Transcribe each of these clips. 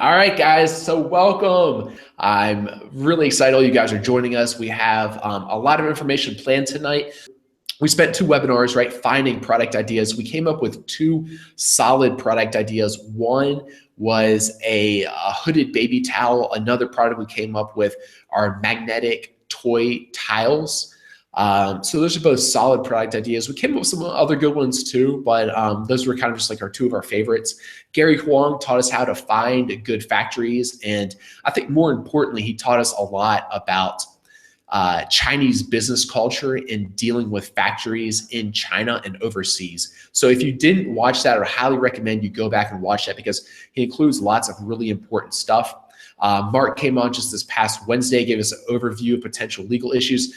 All right, guys, so welcome. I'm really excited all you guys are joining us. We have a lot of information planned tonight. We spent 2 webinars, right, finding product ideas. We came up with 2 solid product ideas. One was a hooded baby towel. Another product we came up with are magnetic toy tiles. So those are both solid product ideas. We came up with some other good ones too, but those were kind of just like our 2 of our favorites. Gary Huang taught us how to find good factories. And I think more importantly, he taught us a lot about Chinese business culture in dealing with factories in China and overseas. So if you didn't watch that, I highly recommend you go back and watch that because he includes lots of really important stuff. Mark came on just this past Wednesday, gave us an overview of potential legal issues.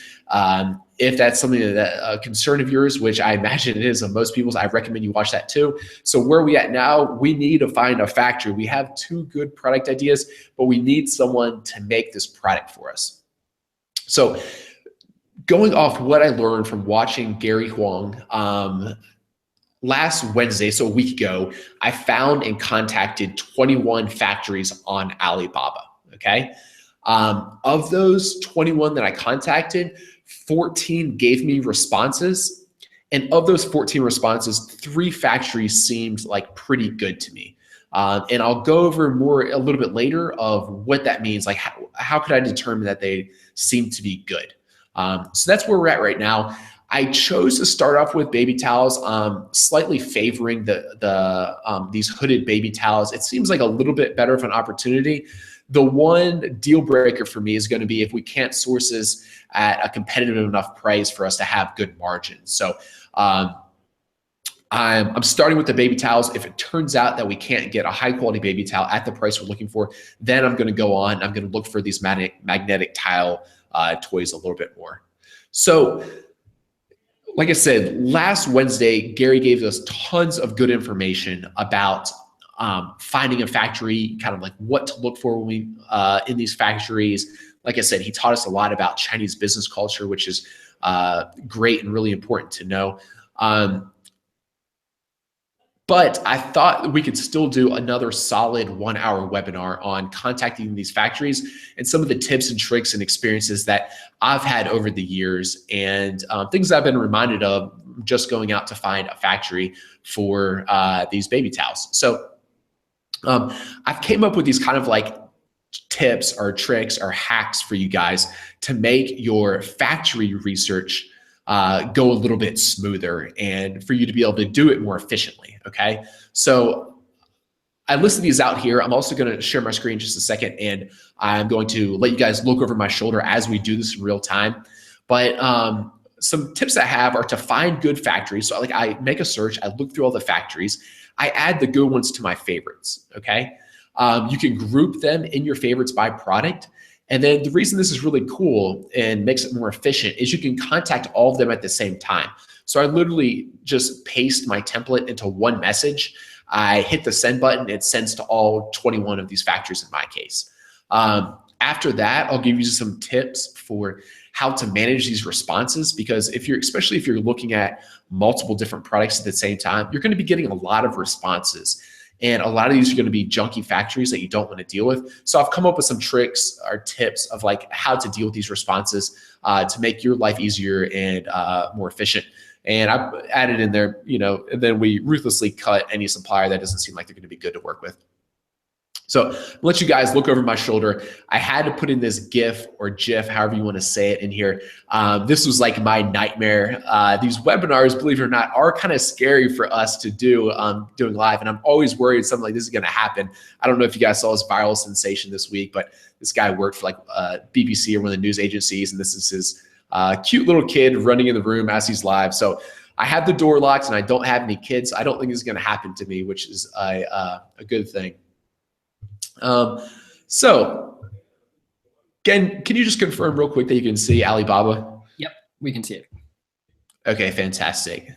If that's something that a concern of yours, which I imagine it is of most people's, I recommend you watch that too. So where are we at now? We need to find a factory. We have 2 good product ideas, but we need someone to make this product for us. So going off what I learned from watching Gary Huang, last Wednesday, so a week ago, I found and contacted 21 factories on Alibaba, okay? Of those 21 that I contacted, 14 gave me responses. And of those 14 responses, 3 factories seemed like pretty good to me. And I'll go over a little bit later of what that means. Like how could I determine that they seem to be good? So that's where we're at right now. I chose to start off with baby towels, slightly favoring these hooded baby towels. It seems like a little bit better of an opportunity. The one deal breaker for me is going to be if we can't source this at a competitive enough price for us to have good margins. So I'm starting with the baby towels. If it turns out that we can't get a high quality baby towel at the price we're looking for, then I'm going to go on. I'm going to look for these magnetic tile toys a little bit more. So like I said, last Wednesday, Gary gave us tons of good information about finding a factory, kind of like what to look for when we in these factories. Like I said, he taught us a lot about Chinese business culture, which is great and really important to know. But I thought we could still do another solid 1-hour webinar on contacting these factories and some of the tips and tricks and experiences that I've had over the years and things I've been reminded of just going out to find a factory for these baby towels. So I've came up with these kind of like tips or tricks or hacks for you guys to make your factory research go a little bit smoother and for you to be able to do it more efficiently, okay? So I listed these out here. I'm also gonna share my screen in just a second and I'm going to let you guys look over my shoulder as we do this in real time. But some tips I have are to find good factories. So like I make a search, I look through all the factories, I add the good ones to my favorites, okay? You can group them in your favorites by product. And then the reason this is really cool and makes it more efficient is you can contact all of them at the same time. So I literally just paste my template into one message. I hit the send button, it sends to all 21 of these factories in my case. After that, I'll give you some tips for how to manage these responses because especially if you're looking at multiple different products at the same time, you're gonna be getting a lot of responses. And a lot of these are going to be junky factories that you don't want to deal with. So I've come up with some tricks or tips of like how to deal with these responses to make your life easier and more efficient. And I've added in there, and then we ruthlessly cut any supplier that doesn't seem like they're going to be good to work with. So I'll let you guys look over my shoulder. I had to put in this GIF or GIF, however you want to say it in here. This was like my nightmare. These webinars, believe it or not, are kind of scary for us to do doing live. And I'm always worried something like this is going to happen. I don't know if you guys saw his viral sensation this week, but this guy worked for like BBC or one of the news agencies. And this is his cute little kid running in the room as he's live. So I have the door locked and I don't have any kids. I don't think this is going to happen to me, which is a good thing. So again, can you just confirm real quick that you can see Alibaba? Yep, we can see it. Okay, fantastic.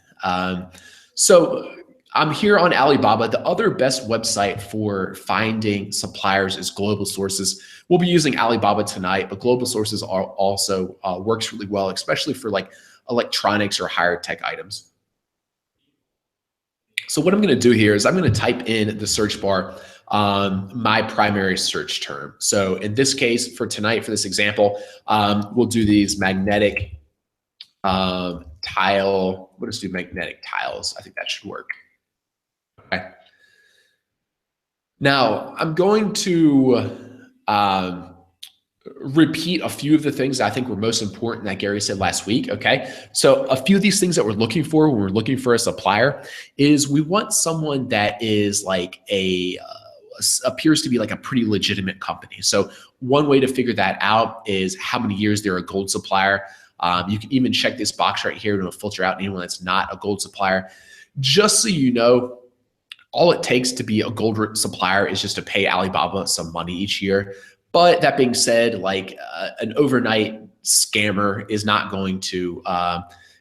So I'm here on Alibaba. The other best website for finding suppliers is Global Sources. We'll be using Alibaba tonight, but Global Sources also works really well, especially for like electronics or higher tech items. So what I'm going to do here is I'm going to type in the search bar my primary search term. So in this case, for tonight, for this example, we'll do these magnetic tile. We'll just do magnetic tiles. I think that should work. Okay. Now I'm going to repeat a few of the things I think were most important that Gary said last week. Okay. So a few of these things that we're looking for when we're looking for a supplier is we want someone that is like appears to be like a pretty legitimate company. So one way to figure that out is how many years they're a gold supplier. You can even check this box right here to filter out anyone that's not a gold supplier. Just so you know, all it takes to be a gold supplier is just to pay Alibaba some money each year. But that being said, like an overnight scammer is not going to,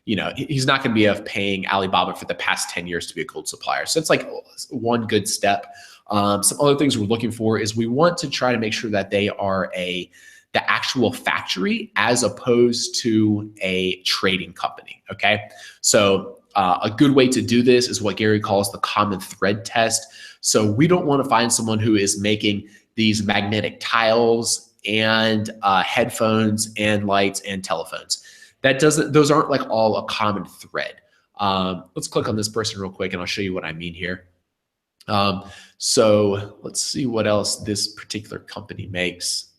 he's not going to be paying Alibaba for the past 10 years to be a gold supplier. So it's like one good step. Some other things we're looking for is we want to try to make sure that they are the actual factory as opposed to a trading company. Okay. So a good way to do this is what Gary calls the common thread test. So we don't want to find someone who is making these magnetic tiles and headphones and lights and telephones. Those aren't like all a common thread. Let's click on this person real quick and I'll show you what I mean here. So let's see what else this particular company makes.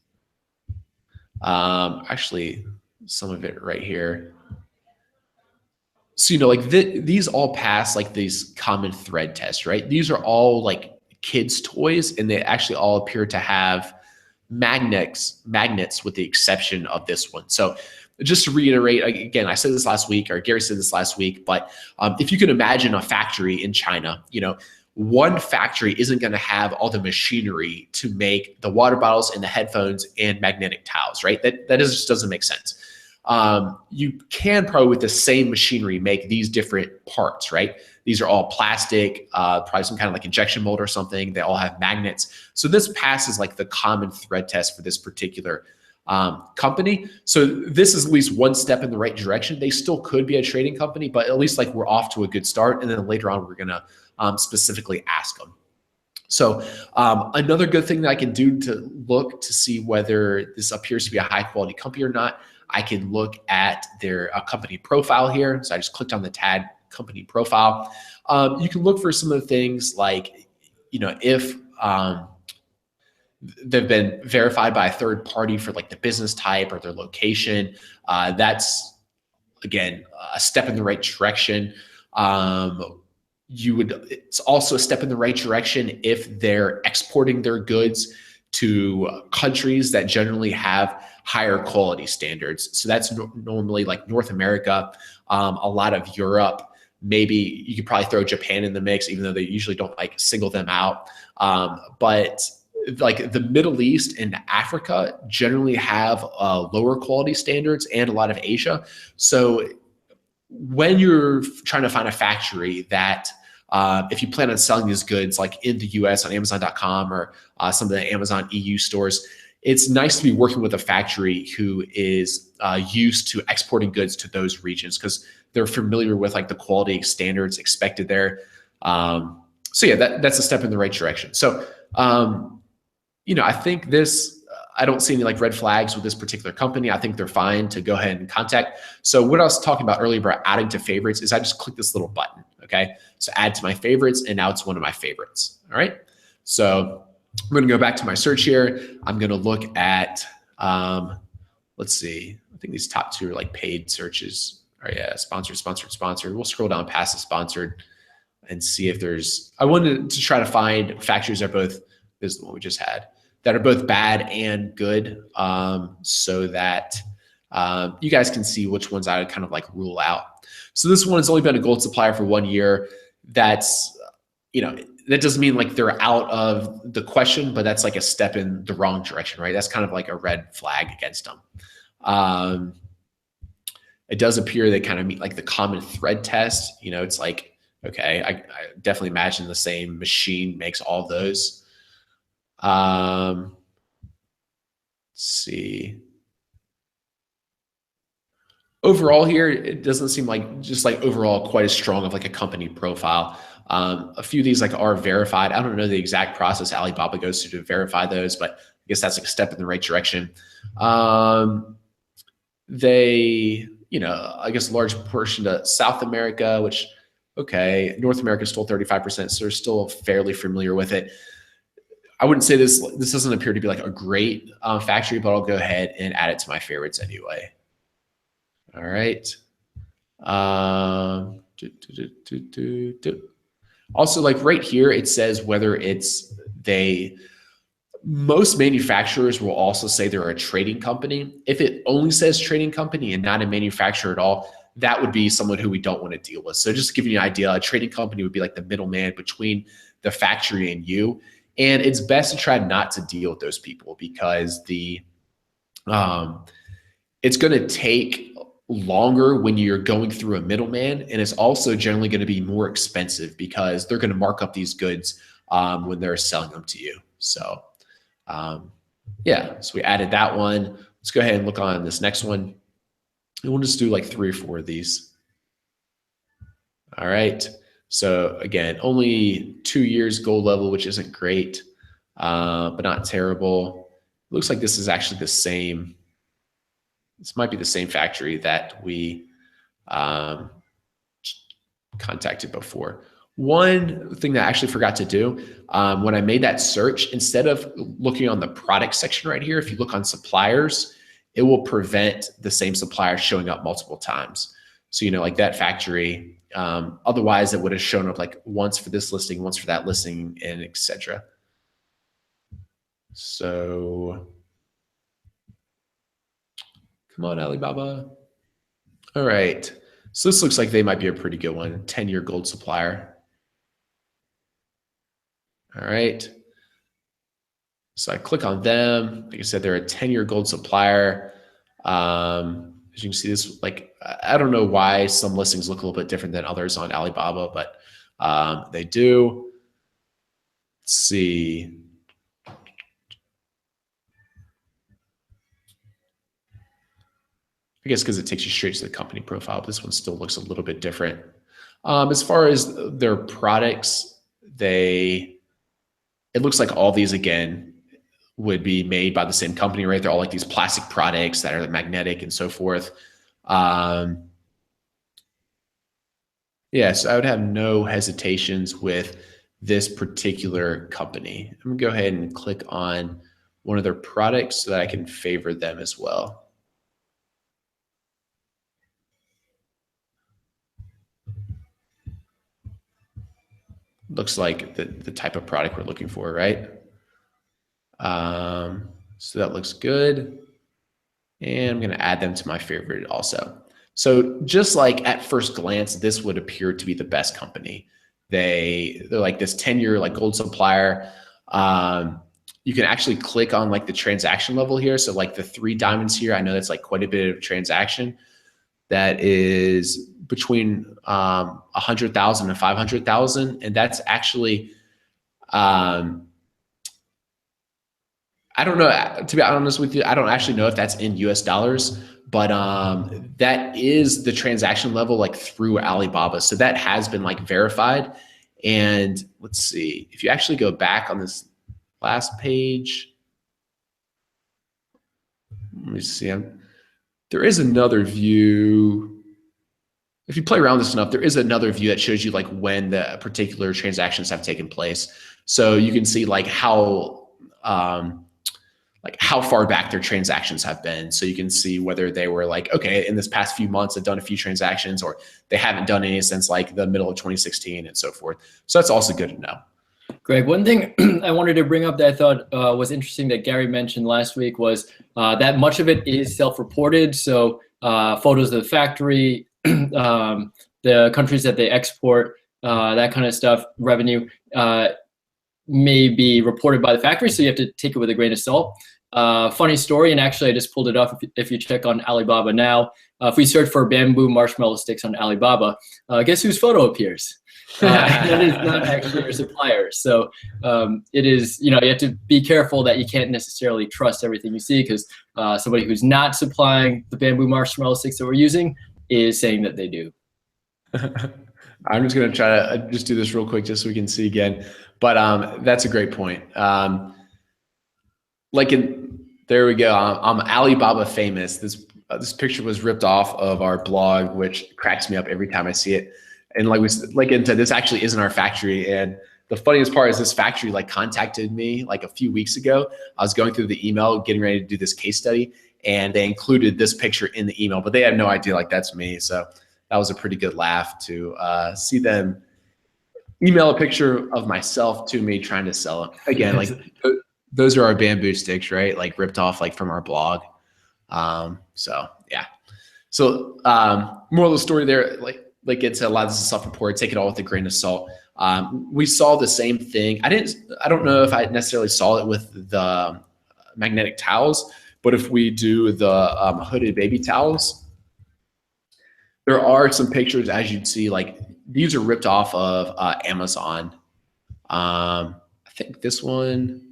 Actually, some of it right here. So, like these all pass like these common thread tests, right? These are all like kids' toys, and they actually all appear to have magnets with the exception of this one. So just to reiterate, again, I said this last week, or Gary said this last week, but if you can imagine a factory in China, one factory isn't going to have all the machinery to make the water bottles and the headphones and magnetic tiles, right? That just doesn't make sense. You can probably with the same machinery make these different parts, right? These are all plastic, probably some kind of like injection mold or something. They all have magnets. So this passes like the common thread test for this particular company. So this is at least one step in the right direction. They still could be a trading company, but at least like we're off to a good start. And then later on, we're going to specifically ask them. So another good thing that I can do to look to see whether this appears to be a high quality company or not, I can look at their company profile here. So I just clicked on the tab company profile. You can look for some of the things like, if they've been verified by a third party for like the business type or their location. That's, again, a step in the right direction. It's also a step in the right direction if they're exporting their goods to countries that generally have higher quality standards. So that's normally like North America, a lot of Europe. Maybe you could probably throw Japan in the mix, even though they usually don't like single them out. But like the Middle East and Africa generally have lower quality standards, and a lot of Asia. So when you're trying to find a factory that if you plan on selling these goods like in the US on Amazon.com or some of the Amazon EU stores, it's nice to be working with a factory who is used to exporting goods to those regions because they're familiar with like the quality standards expected there. So yeah, that's a step in the right direction. So, I think I don't see any like red flags with this particular company. I think they're fine to go ahead and contact. So what I was talking about earlier about adding to favorites is I just click this little button. Okay. So add to my favorites, and now it's one of my favorites. All right. So I'm going to go back to my search here. I'm going to look at, let's see. I think these top two are like paid searches. All right. Yeah. Sponsored, sponsored, sponsored. We'll scroll down past the sponsored and see if I wanted to try to find factories that are both, this is the one we just had, that are both bad and good, so that you guys can see which ones I would kind of like rule out. So this one has only been a gold supplier for 1 year. That's, that doesn't mean like they're out of the question, but that's like a step in the wrong direction, right? That's kind of like a red flag against them. It does appear they kind of meet like the common thread test. It's like, okay, I definitely imagine the same machine makes all those. Let's see. Overall here, it doesn't seem like just like overall quite as strong of like a company profile. A few of these like are verified. I don't know the exact process Alibaba goes through to verify those, but I guess that's like a step in the right direction. They, I guess a large portion to South America, which, okay, North America is still 35%, so they're still fairly familiar with it. I wouldn't say this doesn't appear to be like a great factory, but I'll go ahead and add it to my favorites anyway. All right. Also, like right here, it says whether it's most manufacturers will also say they're a trading company. If it only says trading company and not a manufacturer at all, that would be someone who we don't want to deal with. So just to give you an idea, a trading company would be like the middleman between the factory and you. And it's best to try not to deal with those people because it's going to take longer when you're going through a middleman, and it's also generally going to be more expensive because they're going to mark up these goods when they're selling them to you. So yeah, so we added that one. Let's go ahead and look on this next one. And we'll just do like 3 or 4 of these. All right. So again, only 2 years gold level, which isn't great, but not terrible. It looks like this is actually the same. This might be the same factory that we contacted before. One thing that I actually forgot to do, when I made that search, instead of looking on the product section right here, if you look on suppliers, it will prevent the same supplier showing up multiple times. So, like that factory, otherwise it would have shown up like once for this listing, once for that listing, and etc. So come on, Alibaba. All right. So this looks like they might be a pretty good one, 10-year gold supplier. All right. So I click on them. Like I said, they're a 10-year gold supplier. As you can see, this, like, I don't know why some listings look a little bit different than others on Alibaba, but they do. Let's see. I guess because it takes you straight to the company profile, but this one still looks a little bit different. As far as their products, it looks like all these, again, would be made by the same company, right? They're all like these plastic products that are magnetic and so forth. So I would have no hesitations with this particular company. I'm gonna go ahead and click on one of their products so that I can favor them as well. Looks like the type of product we're looking for, right? So that looks good. And I'm going to add them to my favorite also. So just like at first glance, this would appear to be the best company. They're like this 10-year like gold supplier. You can actually click on like the transaction level here. So like the 3 diamonds here, I know that's like quite a bit of transaction. That is between 100,000 and 500,000, and that's actually I don't know, to be honest with you, I don't actually know if that's in US dollars, but that is the transaction level like through Alibaba. So that has been like verified. And let's see, if you actually go back on this last page, let me see, there is another view. If you play around with this enough, there is another view that shows you like when the particular transactions have taken place. So you can see like how far back their transactions have been. So you can see whether they were like, okay, in this past few months, I've done a few transactions, or they haven't done any since like the middle of 2016 and so forth. So that's also good to know. Greg, one thing I wanted to bring up that I thought was interesting that Gary mentioned last week was that much of it is self-reported. So photos of the factory, the countries that they export, that kind of stuff, revenue may be reported by the factory. So you have to take it with a grain of salt. Funny story, and actually I just pulled it up. If you check on Alibaba now, if we search for bamboo marshmallow sticks on Alibaba, guess whose photo appears? That is not actually your supplier. So it is, you have to be careful that you can't necessarily trust everything you see, because somebody who's not supplying the bamboo marshmallow sticks that we're using is saying that they do. I'm just going to try to just do this real quick just so we can see again. But that's a great point. There we go. I'm Alibaba famous. This picture was ripped off of our blog, which cracks me up every time I see it. And like into this actually isn't our factory. And the funniest part is this factory like contacted me like a few weeks ago. I was going through the email, getting ready to do this case study, and they included this picture in the email, but they had no idea like that's me. So that was a pretty good laugh to see them email a picture of myself to me trying to sell it. Again, like those are our bamboo sticks, right? Like ripped off like from our blog. So yeah. So moral of the story there, like it's a lot of this is self-reported, take it all with a grain of salt. We saw the same thing. I don't know if I necessarily saw it with the magnetic towels, but if we do the hooded baby towels, there are some pictures, as you'd see, like these are ripped off of Amazon. I think this one,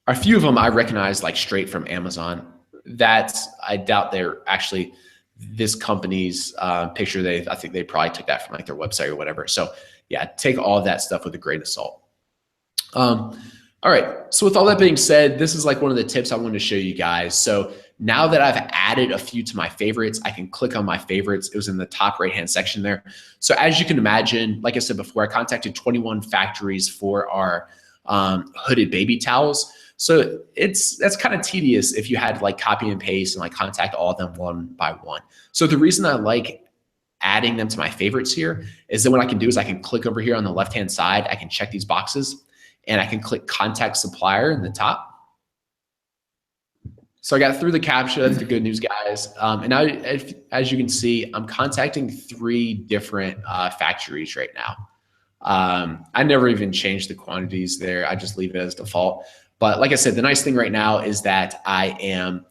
a few of them I recognize like straight from Amazon. I doubt they're actually this company's picture. I think they probably took that from like their website or whatever. So yeah, take all of that stuff with a grain of salt. All right, so with all that being said, this is like one of the tips I wanted to show you guys. So now that I've added a few to my favorites, I can click on my favorites. It was in the top right-hand section there. So as you can imagine, like I said before, I contacted 21 factories for our hooded baby towels. So that's kind of tedious if you had to like copy and paste and like contact all of them one by one. So the reason I like adding them to my favorites here is that what I can do is I can click over here on the left-hand side. I can check these boxes and I can click contact supplier in the top. So I got through the CAPTCHA. That's the good news, guys. And now, as you can see, I'm contacting 3 different factories right now. I never even changed the quantities there. I just leave it as default. But like I said, the nice thing right now is that I am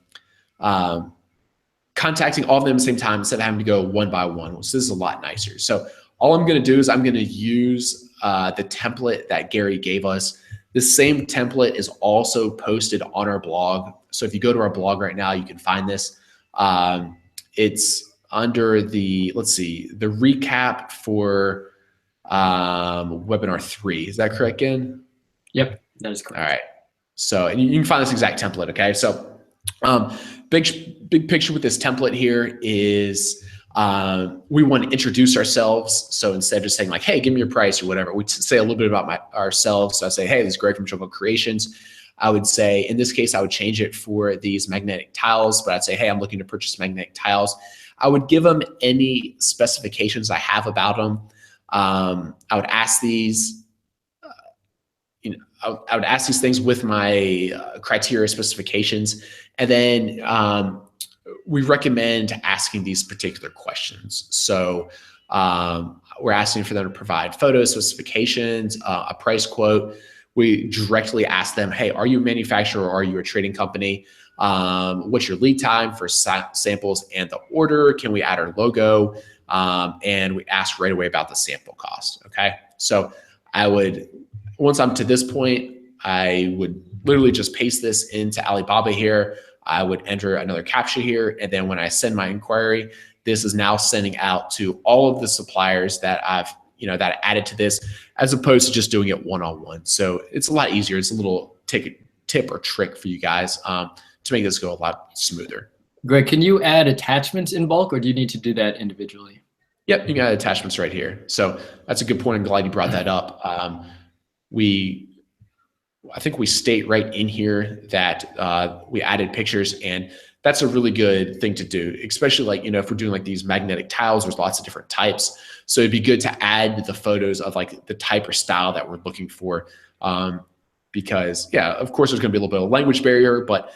contacting all of them at the same time instead of having to go one by one. So this is a lot nicer. So all I'm going to do is I'm going to use the template that Gary gave us. This same template is also posted on our blog. So if you go to our blog right now, you can find this. It's under the, let's see, the recap for webinar 3. Is that correct, Gen? Yep, that is correct. All right. So, and you can find this exact template, okay? So big picture with this template here is we want to introduce ourselves. So instead of just saying like, hey, give me your price or whatever, we say a little bit about ourselves. So I say, hey, this is Greg from Jungle Creations. I would say, in this case, I would change it for these magnetic tiles, but I'd say, hey, I'm looking to purchase magnetic tiles. I would give them any specifications I have about them. I would ask these, I would ask these things with my criteria specifications. And then we recommend asking these particular questions. So we're asking for them to provide photos, specifications, a price quote. We directly ask them, hey, are you a manufacturer or are you a trading company? What's your lead time for samples and the order? Can we add our logo? And we ask right away about the sample cost, okay? So once I'm to this point, I would literally just paste this into Alibaba here. I would enter another CAPTCHA here. And then when I send my inquiry, this is now sending out to all of the suppliers that I've that added to this, as opposed to just doing it one-on-one. So it's a lot easier. It's a little tip or trick for you guys to make this go a lot smoother. Greg, can you add attachments in bulk, or do you need to do that individually? Yep, you can add attachments right here. So that's a good point. I'm glad you brought that up. I think we state right in here that we added pictures, and that's a really good thing to do, especially like, if we're doing like these magnetic tiles, there's lots of different types. So it'd be good to add the photos of like the type or style that we're looking for. Because yeah, of course there's gonna be a little bit of a language barrier, but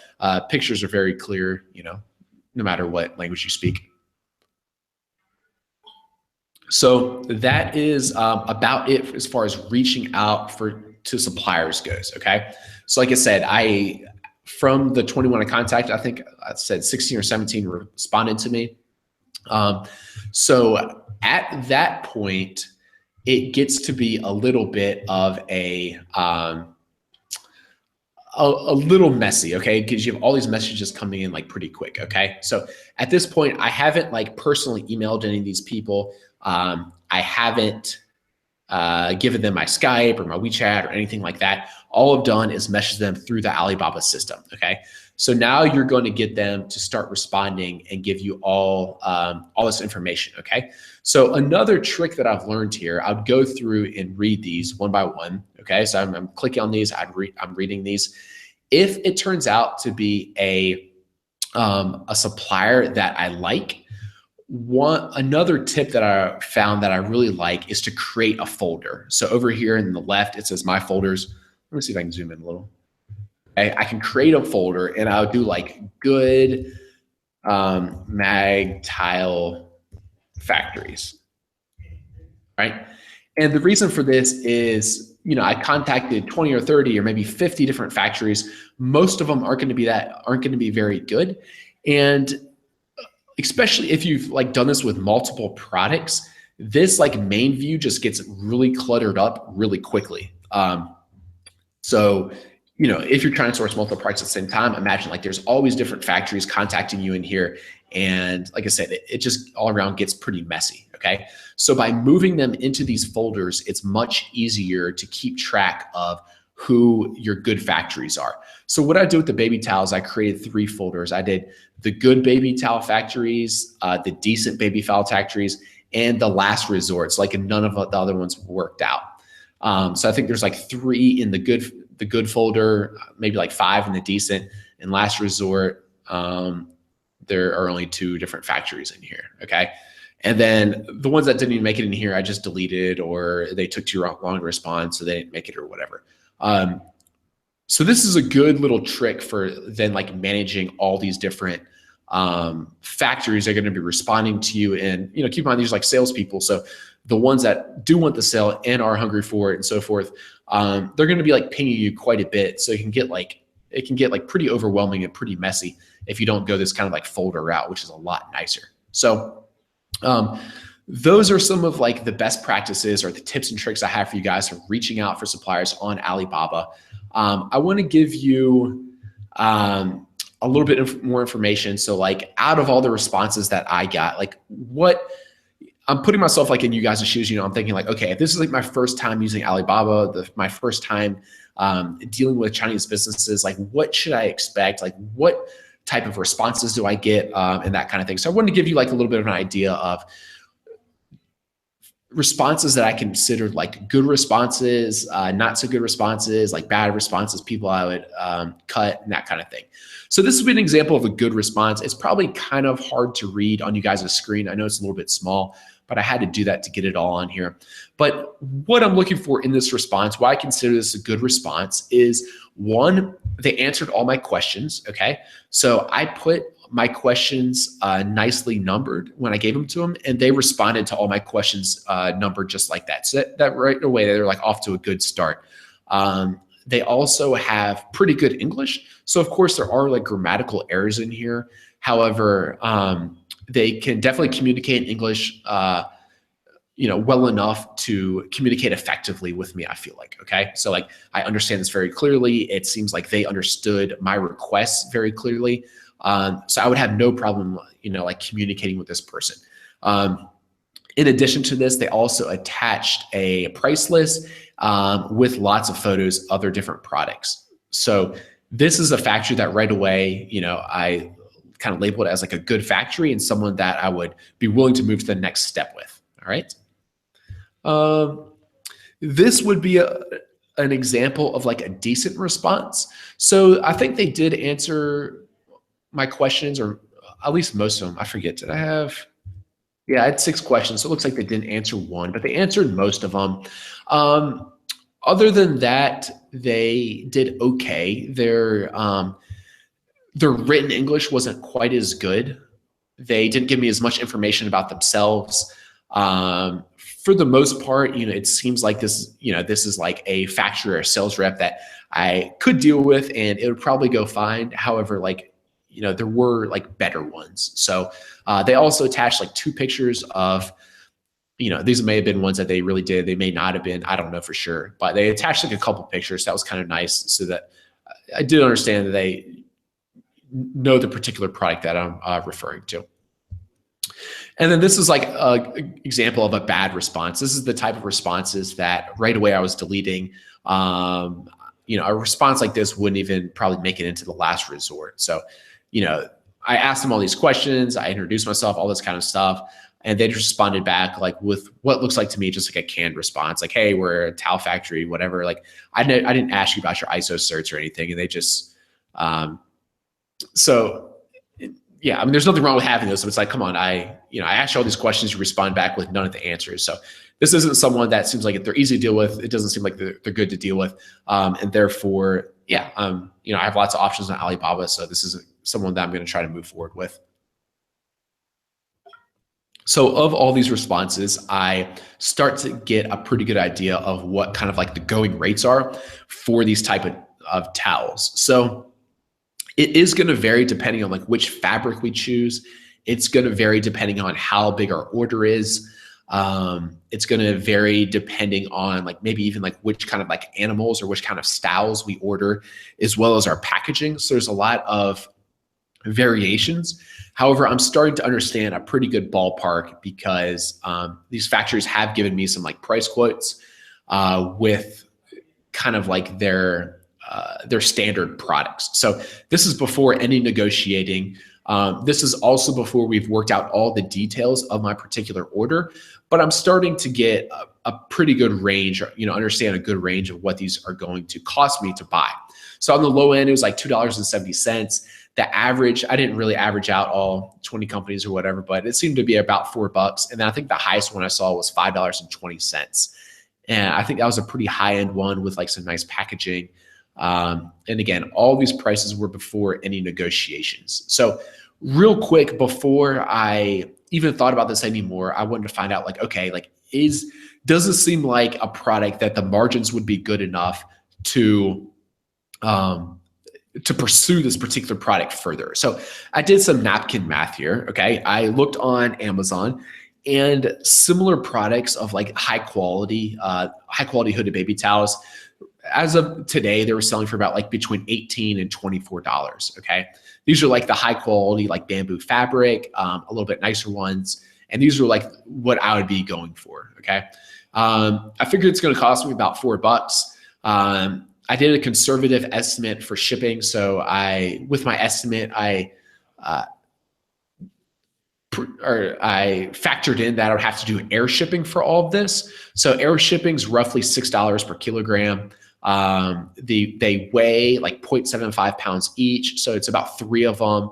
pictures are very clear, no matter what language you speak. So that is about it as far as reaching out to suppliers goes, okay? So like I said, from the 21 I contacted, I think I said 16 or 17 responded to me. So at that point, it gets to be a little bit of a little messy, okay? Because you have all these messages coming in like pretty quick, okay? So at this point, I haven't like personally emailed any of these people. I haven't given them my Skype or my WeChat or anything like that. All I've done is message them through the Alibaba system. Okay. So now you're going to get them to start responding and give you all this information. Okay. So another trick that I've learned here, I'd go through and read these one by one. Okay. So I'm clicking on these. I'm reading these. If it turns out to be a supplier that I like, another tip that I found that I really like is to create a folder. So over here in the left, it says my folders. Let me see if I can zoom in a little. Okay, I can create a folder and I'll do like good mag tile factories, right? And the reason for this is, you know, I contacted 20 or 30 or maybe 50 different factories. Most of them aren't going to be very good. And especially if you've like done this with multiple products, this like main view just gets really cluttered up really quickly. So, you know, if you're trying to source multiple products at the same time, imagine like there's always different factories contacting you in here. And like I said, it just all around gets pretty messy. Okay. So by moving them into these folders, it's much easier to keep track of who your good factories are. So what I did with the baby towels, I created 3 folders. I did the good baby towel factories, the decent baby towel factories, and the last resorts. Like none of the other ones worked out. So I think there's like 3 in the good folder, maybe like 5 in the decent, and last resort. There are only 2 different factories in here. Okay. And then the ones that didn't even make it in here, I just deleted, or they took too long to respond, so they didn't make it or whatever. So this is a good little trick for then like managing all these different factories that are going to be responding to you. And, you know, keep in mind, these are like salespeople. So the ones that do want the sale and are hungry for it and so forth, they're going to be like pinging you quite a bit. So it can get like pretty overwhelming and pretty messy if you don't go this kind of like folder route, which is a lot nicer. So those are some of like the best practices or the tips and tricks I have for you guys for reaching out for suppliers on Alibaba. I want to give you a little bit more information. So like out of all the responses that I got, like what I'm putting myself like in you guys' shoes, you know, I'm thinking like, okay, if this is like my first time using Alibaba, my first time dealing with Chinese businesses, like what should I expect? Like what type of responses do I get and that kind of thing. So I wanted to give you like a little bit of an idea of responses that I considered like good responses, not so good responses, like bad responses, people I would cut and that kind of thing. So this would be an example of a good response. It's probably kind of hard to read on you guys' screen. I know it's a little bit small, but I had to do that to get it all on here. But what I'm looking for in this response, why I consider this a good response is, one, they answered all my questions, okay? So I put my questions nicely numbered when I gave them to them, and they responded to all my questions numbered just like that. So that right away, they're like off to a good start. They also have pretty good English. So of course there are like grammatical errors in here. However, they can definitely communicate in English, you know, well enough to communicate effectively with me, I feel like, okay? So like, I understand this very clearly. It seems like they understood my requests very clearly. So I would have no problem, you know, like communicating with this person. In addition to this, they also attached a price list with lots of photos of their different products. So this is a factory that right away, you know, I kind of labeled it as like a good factory and someone that I would be willing to move to the next step with. All right. This would be an example of like a decent response. So I think they did answer my questions, or at least most of them. I forget, did I have? Yeah, I had 6 questions. So it looks like they didn't answer 1, but they answered most of them. Other than that, they did okay. Their written English wasn't quite as good. They didn't give me as much information about themselves. For the most part, you know, it seems like this is like a factory or a sales rep that I could deal with and it would probably go fine. However, like, you know, there were like better ones. So they also attached like 2 pictures of, you know, these may have been ones that they really did. They may not have been, I don't know for sure, but they attached like a couple pictures. That was kind of nice, so that I did understand that they know the particular product that I'm referring to. And then this is like an example of a bad response. This is the type of responses that right away I was deleting. A response like this wouldn't even probably make it into the last resort. So, I asked them all these questions. I introduced myself, all this kind of stuff. And they just responded back like with what looks like to me just like a canned response, like, hey, we're a towel factory, whatever. Like I didn't ask you about your ISO certs or anything. And they just, yeah, I mean, there's nothing wrong with having those. So it's like, come on, I asked you all these questions, you respond back with none of the answers. So this isn't someone that seems like they're easy to deal with. It doesn't seem like they're good to deal with. And therefore, yeah, I have lots of options on Alibaba. So this is someone that I'm going to try to move forward with. So of all these responses, I start to get a pretty good idea of what kind of like the going rates are for these type of towels. So it is going to vary depending on like which fabric we choose. It's going to vary depending on how big our order is. It's going to vary depending on like maybe even like which kind of like animals or which kind of styles we order, as well as our packaging. So there's a lot of variations. However, I'm starting to understand a pretty good ballpark because these factories have given me some like price quotes with kind of like their standard products. So this is before any negotiating. This is also before we've worked out all the details of my particular order, but I'm starting to get a pretty good range, understand a good range of what these are going to cost me to buy. So on the low end, it was like $2.70. The average, I didn't really average out all 20 companies or whatever, but it seemed to be about $4. And then I think the highest one I saw was $5.20. And I think that was a pretty high end one with like some nice packaging. And again, all these prices were before any negotiations. So real quick, before I even thought about this anymore, I wanted to find out like, okay, like does it seem like a product that the margins would be good enough to pursue this particular product further? So I did some napkin math here. Okay. I looked on Amazon and similar products of like high quality hooded baby towels. As of today, they were selling for about like between $18 and $24. Okay. These are like the high quality, like bamboo fabric, a little bit nicer ones. And these are like what I would be going for. Okay. I figured it's going to cost me about $4. I did a conservative estimate for shipping. So with my estimate, I factored in that I would have to do air shipping for all of this. So air shipping is roughly $6 per kilogram. They weigh like 0.75 pounds each. So it's about 3 of them.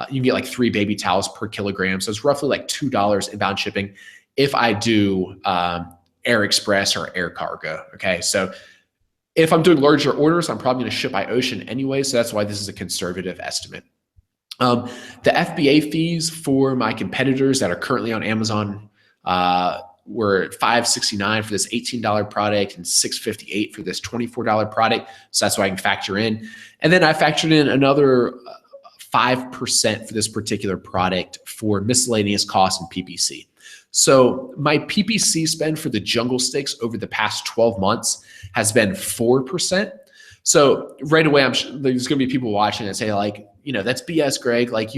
You can get like 3 baby towels per kilogram. So it's roughly like $2 inbound shipping if I do air express or air cargo. Okay. So if I'm doing larger orders, I'm probably going to ship by ocean anyway. So that's why this is a conservative estimate. The FBA fees for my competitors that are currently on Amazon were $5.69 for this $18 product and $6.58 for this $24 product. So that's what I can factor in. And then I factored in another 5% for this particular product for miscellaneous costs and PPC. So my PPC spend for the jungle sticks over the past 12 months has been 4%. So right away, there's going to be people watching and say like, that's BS, Greg. Like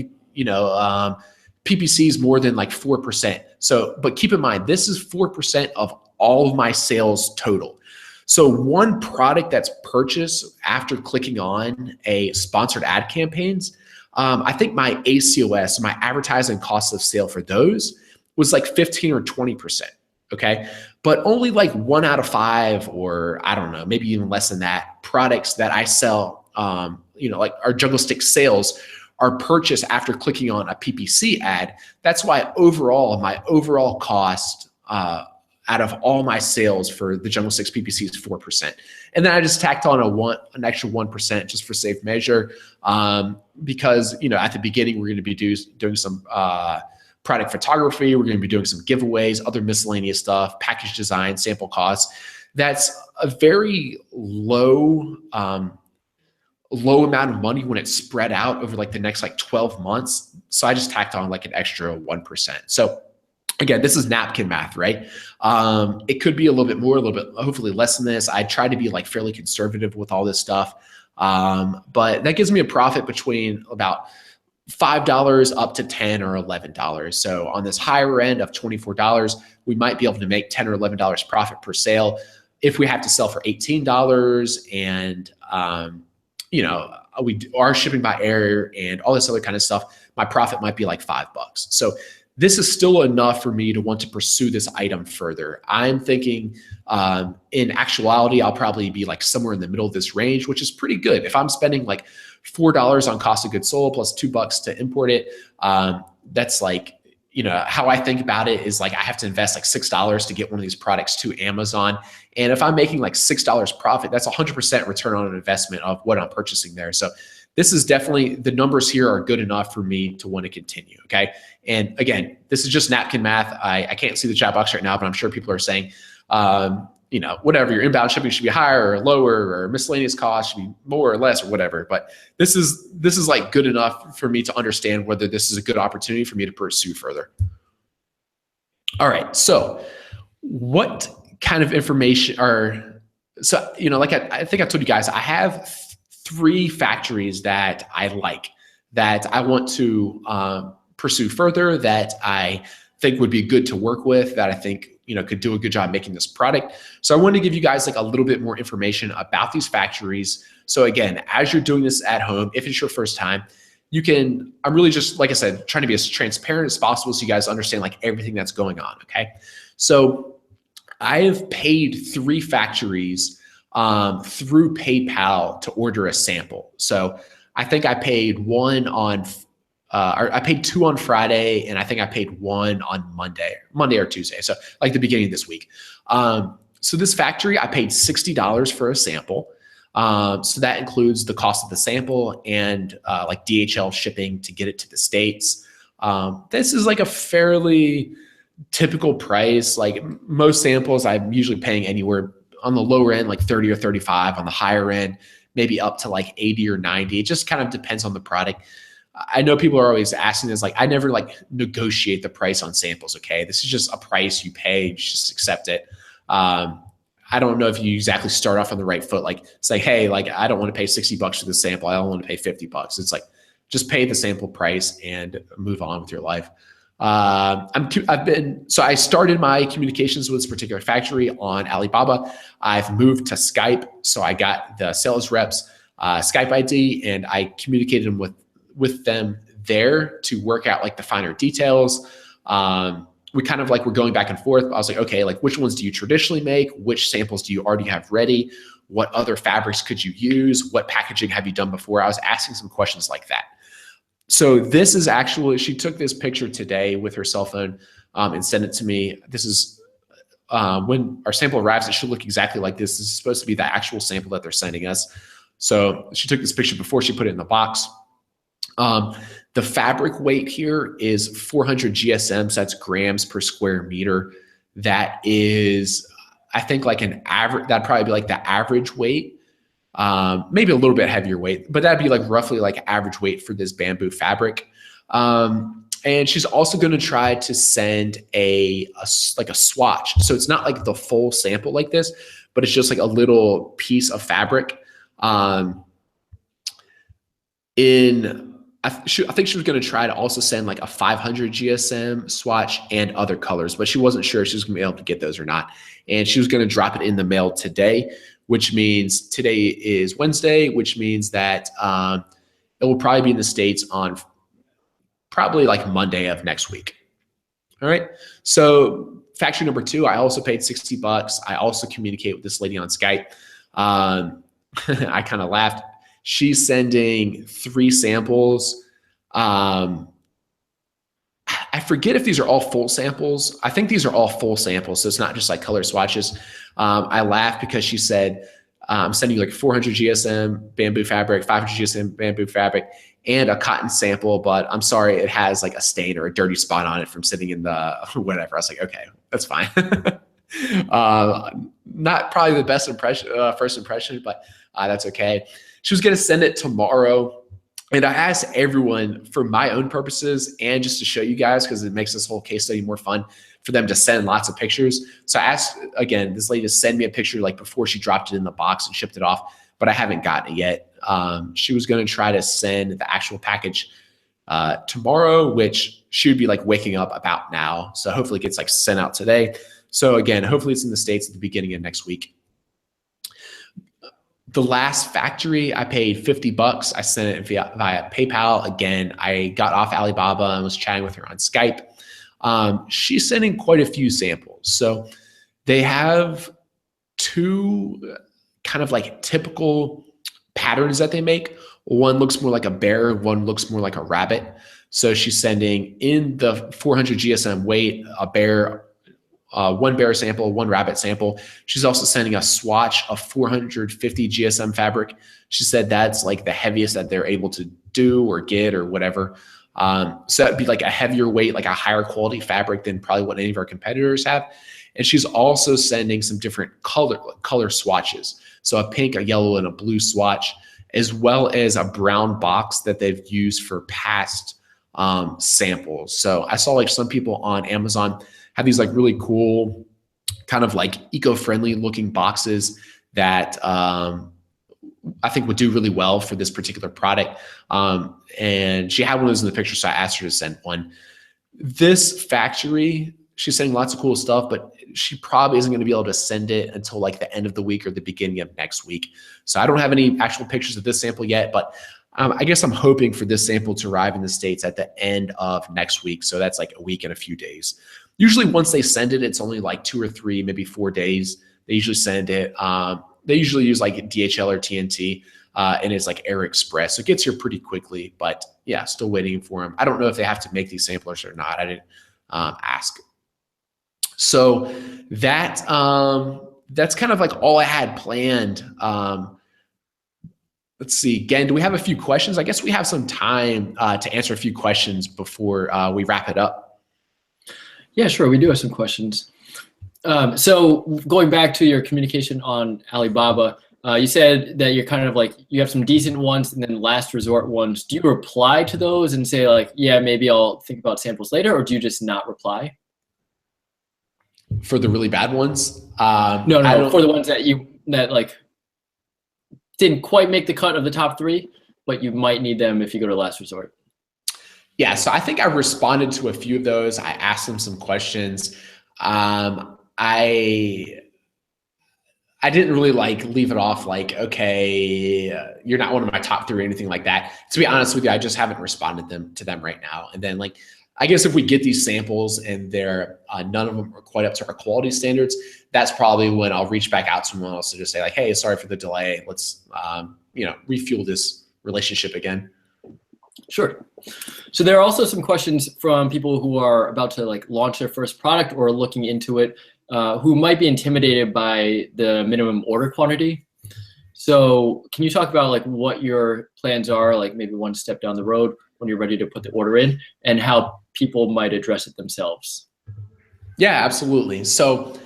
PPC is more than like 4%. So, but keep in mind, this is 4% of all of my sales total. So one product that's purchased after clicking on a sponsored ad campaigns, I think my ACOS, my advertising cost of sale for those was like 15 or 20%. Okay. But only like 1 out of 5, or I don't know, maybe even less than that, products that I sell, like our jungle stick sales are purchased after clicking on a PPC ad. That's why overall, my overall cost out of all my sales for the jungle sticks PPC is 4%. And then I just tacked on an extra 1% just for safe measure. Because, at the beginning, we're going to be doing some, product photography. We're going to be doing some giveaways, other miscellaneous stuff, package design, sample costs. That's a very low amount of money when it's spread out over like the next like 12 months. So I just tacked on like an extra 1%. So again, this is napkin math, right? It could be a little bit more, a little bit, hopefully less than this. I try to be like fairly conservative with all this stuff. But that gives me a profit between about $5 up to $10 or $11. So on this higher end of $24, we might be able to make $10 or $11 profit per sale. If we have to sell for $18 and, you know, we are shipping by air and all this other kind of stuff, my profit might be like $5. So this is still enough for me to want to pursue this item further. I'm thinking in actuality, I'll probably be like somewhere in the middle of this range, which is pretty good. If I'm spending like $4 on cost of goods sold plus $2 to import it, that's like, you know, how I think about it is like I have to invest like $6 to get one of these products to Amazon. And if I'm making like $6 profit, that's 100% return on an investment of what I'm purchasing there. So this is definitely, the numbers here are good enough for me to want to continue, okay? And again, this is just napkin math. I can't see the chat box right now, but I'm sure people are saying, you know, whatever, your inbound shipping should be higher or lower, or miscellaneous costs should be more or less or whatever. But this is like good enough for me to understand whether this is a good opportunity for me to pursue further. All right, so what kind of information are, so, you know, like I think I told you guys, I have 3 factories that I like, that I want to pursue further, that I think would be good to work with, that I think, you know, could do a good job making this product. So I wanted to give you guys like a little bit more information about these factories. So again, as you're doing this at home, if it's your first time, you can, I'm really just, like I said, trying to be as transparent as possible so you guys understand like everything that's going on, okay? So I have paid 3 factories through PayPal to order a sample. So I think I paid one on, I paid 2 on Friday, and I think I paid 1 on Monday or Tuesday. So like the beginning of this week. So this factory, I paid $60 for a sample. So that includes the cost of the sample and like DHL shipping to get it to the States. This is like a fairly typical price. Like most samples, I'm usually paying anywhere on the lower end, like 30 or 35, on the higher end, maybe up to like 80 or 90. It just kind of depends on the product. I know people are always asking this, like, I never like negotiate the price on samples. Okay. This is just a price you pay, you just accept it. I don't know if you exactly start off on the right foot, like say, hey, like, I don't want to pay $60 for this sample. I don't want to pay $50. It's like, just pay the sample price and move on with your life. So I started my communications with this particular factory on Alibaba. I've moved to Skype. So I got the sales reps Skype ID, and I communicated with them there to work out like the finer details. We kind of like were going back and forth. I was like, okay, like which ones do you traditionally make? Which samples do you already have ready? What other fabrics could you use? What packaging have you done before? I was asking some questions like that. So this is actually, she took this picture today with her cell phone and sent it to me. This is when our sample arrives, it should look exactly like this. This is supposed to be the actual sample that they're sending us. So she took this picture before she put it in the box. The fabric weight here is 400 GSM, so that's grams per square meter. That is, I think like an average, that'd probably be like the average weight, maybe a little bit heavier weight, but that'd be like roughly like average weight for this bamboo fabric. And she's also going to try to send like a swatch. So it's not like the full sample like this, but it's just like a little piece of fabric. I think she was going to try to also send like a 500 GSM swatch and other colors, but she wasn't sure if she was going to be able to get those or not. And she was going to drop it in the mail today, which means today is Wednesday, which means that it will probably be in the States on probably like Monday of next week. All right. So factory number 2, I also paid $60. I also communicate with this lady on Skype. I kind of laughed. She's sending 3 samples. I forget if these are all full samples. I think these are all full samples, so it's not just like color swatches. I laughed because she said, I'm sending you like 400 GSM bamboo fabric, 500 GSM bamboo fabric, and a cotton sample, but I'm sorry, it has like a stain or a dirty spot on it from sitting in the whatever. I was like, okay, that's fine. Not probably the best impression, first impression, but that's okay. She was going to send it tomorrow. And I asked everyone, for my own purposes and just to show you guys, because it makes this whole case study more fun, for them to send lots of pictures. So I asked, again, this lady to send me a picture like before she dropped it in the box and shipped it off, but I haven't gotten it yet. She was going to try to send the actual package tomorrow, which she would be like waking up about now. So hopefully it gets like sent out today. So again, hopefully it's in the States at the beginning of next week. The last factory, I paid $50. I sent it via PayPal. Again, I got off Alibaba and was chatting with her on Skype. She's sending quite a few samples. So they have two kind of like typical patterns that they make. One looks more like a bear, one looks more like a rabbit. So she's sending in the 400 GSM weight, a bear, one bear sample, one rabbit sample. She's also sending a swatch of 450 GSM fabric. She said that's like the heaviest that they're able to do or get or whatever. So that'd be like a heavier weight, like a higher quality fabric than probably what any of our competitors have. And she's also sending some different color swatches. So a pink, a yellow, and a blue swatch, as well as a brown box that they've used for past samples. So I saw like some people on Amazon have these like really cool kind of like eco-friendly looking boxes that I think would do really well for this particular product. And she had one of those in the picture, so I asked her to send one. This factory, she's sending lots of cool stuff, but she probably isn't going to be able to send it until like the end of the week or the beginning of next week. So I don't have any actual pictures of this sample yet, but I guess I'm hoping for this sample to arrive in the States at the end of next week. So that's like a week and a few days. Usually once they send it, it's only like 2 or 3, maybe 4 days. They usually send it. They usually use like DHL or TNT, and it's like Air Express. So it gets here pretty quickly, but yeah, still waiting for them. I don't know if they have to make these samplers or not. I didn't ask. So that's kind of like all I had planned. Let's see, again, do we have a few questions? I guess we have some time to answer a few questions before we wrap it up. Yeah, sure. We do have some questions. So going back to your communication on Alibaba, you said that you're kind of like, you have some decent ones and then last resort ones. Do you reply to those and say like, yeah, maybe I'll think about samples later, or do you just not reply? For the really bad ones? No, for the ones that like didn't quite make the cut of the top 3, but you might need them if you go to last resort. Yeah, so I think I responded to a few of those. I asked them some questions. I didn't really like leave it off like, okay, you're not one of my top 3 or anything like that. To be honest with you, I just haven't responded to them right now. And then like, I guess if we get these samples and they're none of them are quite up to our quality standards, that's probably when I'll reach back out to someone else to just say like, hey, sorry for the delay. Let's refuel this relationship again. Sure. So there are also some questions from people who are about to like launch their first product or looking into it, who might be intimidated by the minimum order quantity. So can you talk about like what your plans are, like maybe one step down the road when you're ready to put the order in, and how people might address it themselves? Yeah, absolutely. So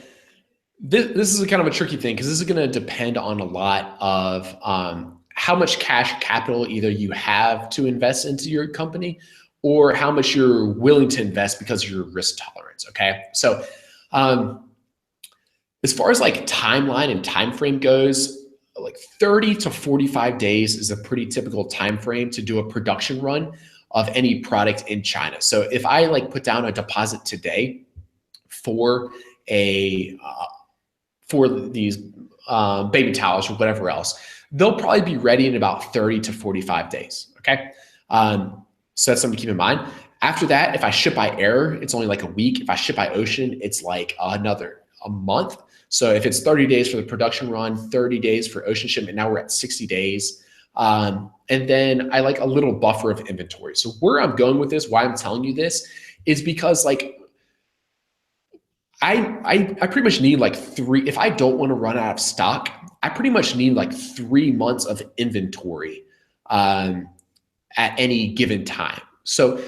this is a kind of a tricky thing because this is going to depend on a lot of how much cash capital either you have to invest into your company or how much you're willing to invest because of your risk tolerance. Okay. So as far as like timeline and time frame goes, like 30 to 45 days is a pretty typical time frame to do a production run of any product in China. So if I like put down a deposit today for these baby towels or whatever else, they'll probably be ready in about 30 to 45 days, okay? So that's something to keep in mind. After that, if I ship by air, it's only like a week. If I ship by ocean, it's like a month. So if it's 30 days for the production run, 30 days for ocean shipment, now we're at 60 days. And then I like a little buffer of inventory. So where I'm going with this, why I'm telling you this, is because like I pretty much need like 3, if I don't want to run out of stock, I pretty much need like 3 months of inventory at any given time. So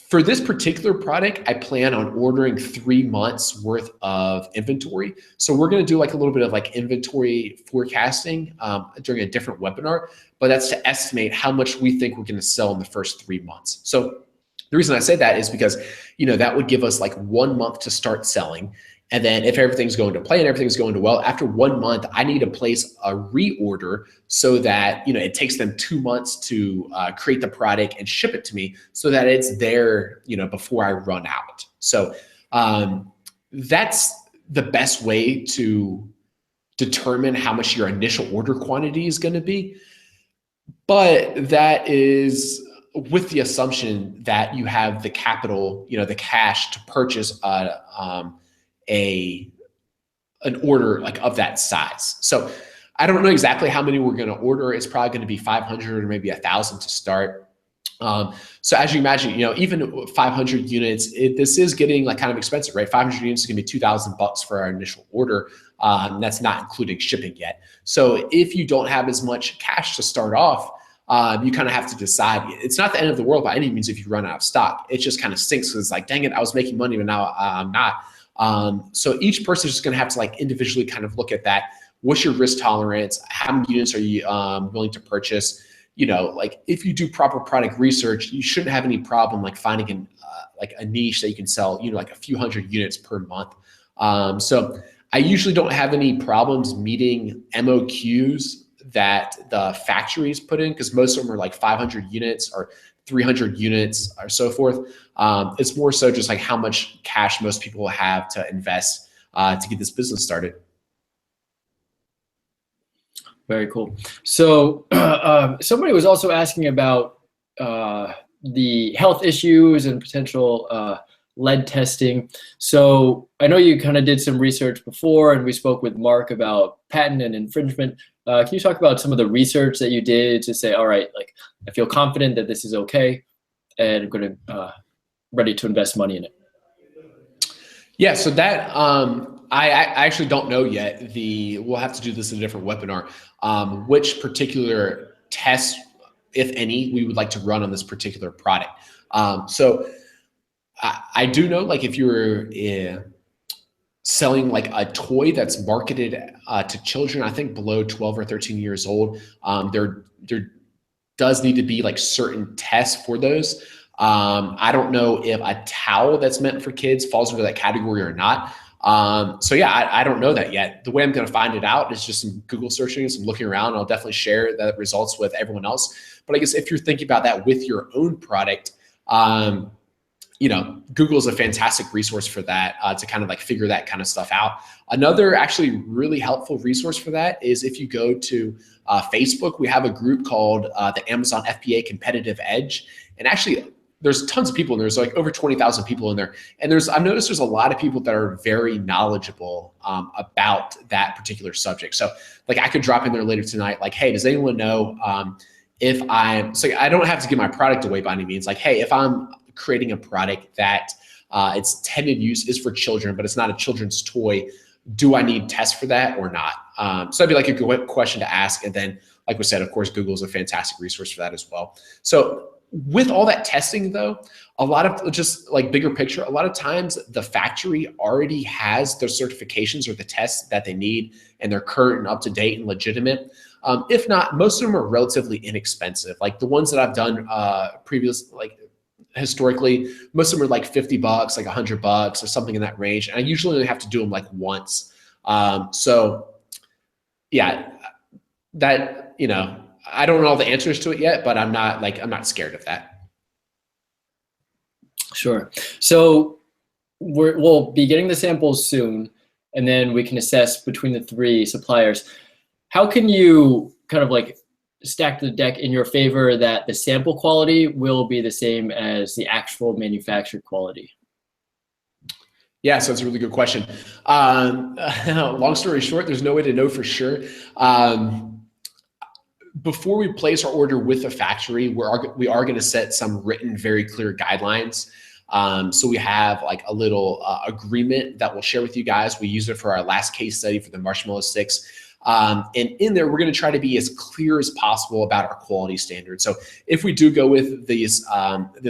for this particular product, I plan on ordering 3 months worth of inventory. So we're going to do like a little bit of like inventory forecasting during a different webinar, but that's to estimate how much we think we're going to sell in the first 3 months. So the reason I say that is because, that would give us like 1 month to start selling. And then if everything's going to plan, everything's going to well, after 1 month, I need to place a reorder so that, it takes them 2 months to create the product and ship it to me so that it's there, before I run out. So that's the best way to determine how much your initial order quantity is going to be. But that is with the assumption that you have the capital, the cash to purchase an order like of that size. So I don't know exactly how many we're going to order. It's probably going to be 500 or maybe 1,000 to start. So as you imagine, even 500 units, this is getting like kind of expensive, right? 500 units is going to be $2,000 for our initial order. That's not including shipping yet. So if you don't have as much cash to start off, you kind of have to decide. It's not the end of the world by any means if you run out of stock. It just kind of stinks because it's like, dang it, I was making money, but now I'm not. So each person is just going to have to like individually kind of look at that. What's your risk tolerance? How many units are you willing to purchase? Like if you do proper product research, you shouldn't have any problem like finding like a niche that you can sell, like a few hundred units per month. So I usually don't have any problems meeting MOQs that the factories put in because most of them are like 500 units or 300 units or so forth. It's more so just like how much cash most people have to invest to get this business started. Very cool. So somebody was also asking about the health issues and potential lead testing. So I know you kind of did some research before, and we spoke with Mark about patent and infringement. Can you talk about some of the research that you did to say, all right, like I feel confident that this is okay, and I'm going to ready to invest money in it? Yeah, so that I actually don't know yet. We'll have to do this in a different webinar. Which particular tests, if any, we would like to run on this particular product. So I do know, like, if you're selling like a toy that's marketed to children, I think below 12 or 13 years old, there does need to be like certain tests for those. I don't know if a towel that's meant for kids falls into that category or not. So yeah, I don't know that yet. The way I'm going to find it out is just some Google searching and some looking around. I'll definitely share the results with everyone else. But I guess if you're thinking about that with your own product, Google is a fantastic resource for that, to kind of like figure that kind of stuff out. Another actually really helpful resource for that is if you go to Facebook, we have a group called the Amazon FBA Competitive Edge. And actually, there's tons of people in there. There's like over 20,000 people in there. And I've noticed there's a lot of people that are very knowledgeable about that particular subject. So like I could drop in there later tonight, like, hey, does anyone know so I don't have to give my product away by any means. Like, hey, if I'm creating a product that its intended use is for children, but it's not a children's toy, do I need tests for that or not? So that'd be like a good question to ask. And then, like we said, of course, Google is a fantastic resource for that as well. So with all that testing though, a lot of just like bigger picture, a lot of times the factory already has their certifications or the tests that they need, and they're current and up to date and legitimate. If not, most of them are relatively inexpensive. Like the ones that I've done historically, most of them are like $50, like $100 or something in that range. And I usually only have to do them like once. So yeah, that, I don't know all the answers to it yet, but I'm not scared of that. Sure. So we'll be getting the samples soon, and then we can assess between the three suppliers. How can you kind of like stack the deck in your favor that the sample quality will be the same as the actual manufactured quality? Yeah, so it's a really good question. Long story short, there's no way to know for sure. Before we place our order with the factory, we are going to set some written, very clear guidelines. So we have like a little agreement that we'll share with you guys. We use it for our last case study for the marshmallow sticks. And in there, we're going to try to be as clear as possible about our quality standards. So if we do go with this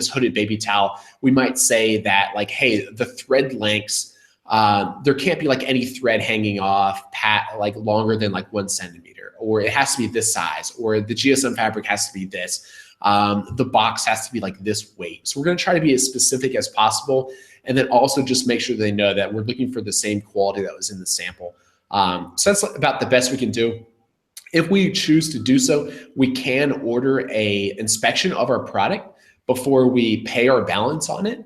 hooded baby towel, we might say that like, hey, the thread lengths, there can't be like any thread hanging off like longer than like 1 centimeter, or it has to be this size, or the GSM fabric has to be this. The box has to be like this weight. So we're going to try to be as specific as possible. And then also just make sure they know that we're looking for the same quality that was in the sample. So that's about the best we can do. If we choose to do so, we can order a inspection of our product before we pay our balance on it.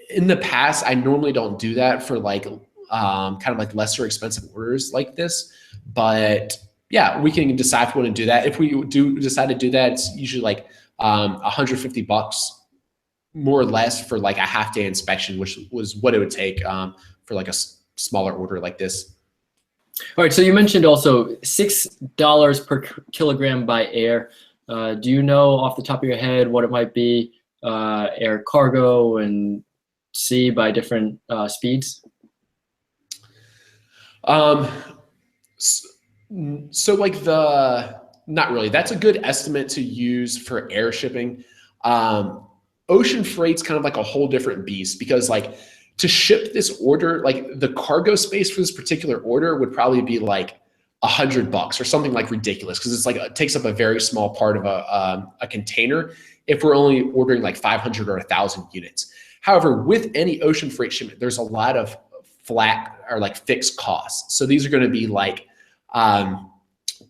In the past, I normally don't do that for like kind of like lesser expensive orders like this, but yeah, we can decide if we want to do that. If we do decide to do that, it's usually like $150 more or less for like a half-day inspection, which was what it would take for like a smaller order like this. All right, so you mentioned also $6 per kilogram by air. Do you know off the top of your head what it might be, air cargo and sea by different speeds? So like not really. That's a good estimate to use for air shipping. Ocean freight's kind of like a whole different beast, because like to ship this order, like the cargo space for this particular order would probably be like $100 or something like ridiculous, because it's like it takes up a very small part of a container if we're only ordering like 500 or 1,000 units. However, with any ocean freight shipment, there's a lot of flat or like fixed costs. So these are going to be like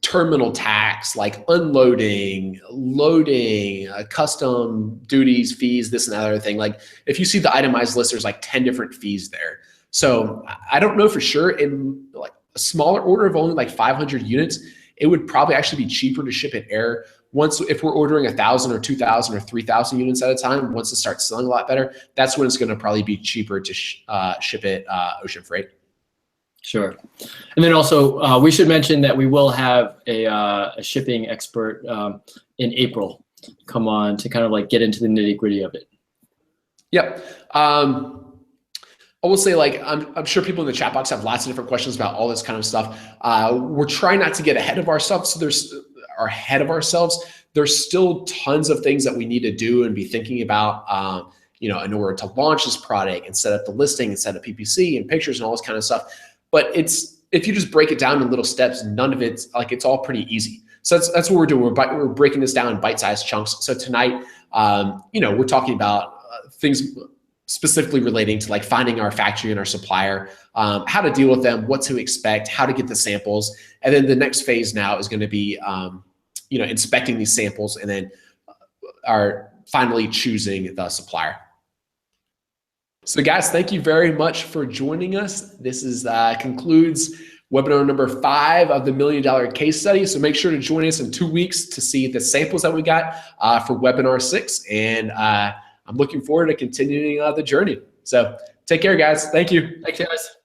terminal tax, like unloading, loading, custom duties, fees, this and that other thing. Like if you see the itemized list, there's like 10 different fees there. So I don't know for sure. In like a smaller order of only like 500 units, it would probably actually be cheaper to ship it air. Once, if we're ordering 1,000 or 2,000 or 3,000 units at a time, once it starts selling a lot better, that's when it's going to probably be cheaper to ship it ocean freight. Sure. And then also, we should mention that we will have a shipping expert in April come on to kind of like get into the nitty gritty of it. Yep. I will say, like, I'm sure people in the chat box have lots of different questions about all this kind of stuff. We're trying not to get ahead of ourselves. So there's still tons of things that we need to do and be thinking about, you know, in order to launch this product and set up the listing and set up PPC and pictures and all this kind of stuff. But if you just break it down in little steps, none of it's like, it's all pretty easy. So that's what we're doing. We're breaking this down in bite-sized chunks. So tonight, you know, we're talking about things specifically relating to like finding our factory and our supplier, how to deal with them, what to expect, how to get the samples. And then the next phase now is going to be, you know, inspecting these samples and then finally choosing the supplier. So guys, thank you very much for joining us. This concludes webinar number 5 of the $1 Million Case Study. So make sure to join us in 2 weeks to see the samples that we got for webinar 6. And I'm looking forward to continuing the journey. So take care, guys. Thank you. Thanks, guys.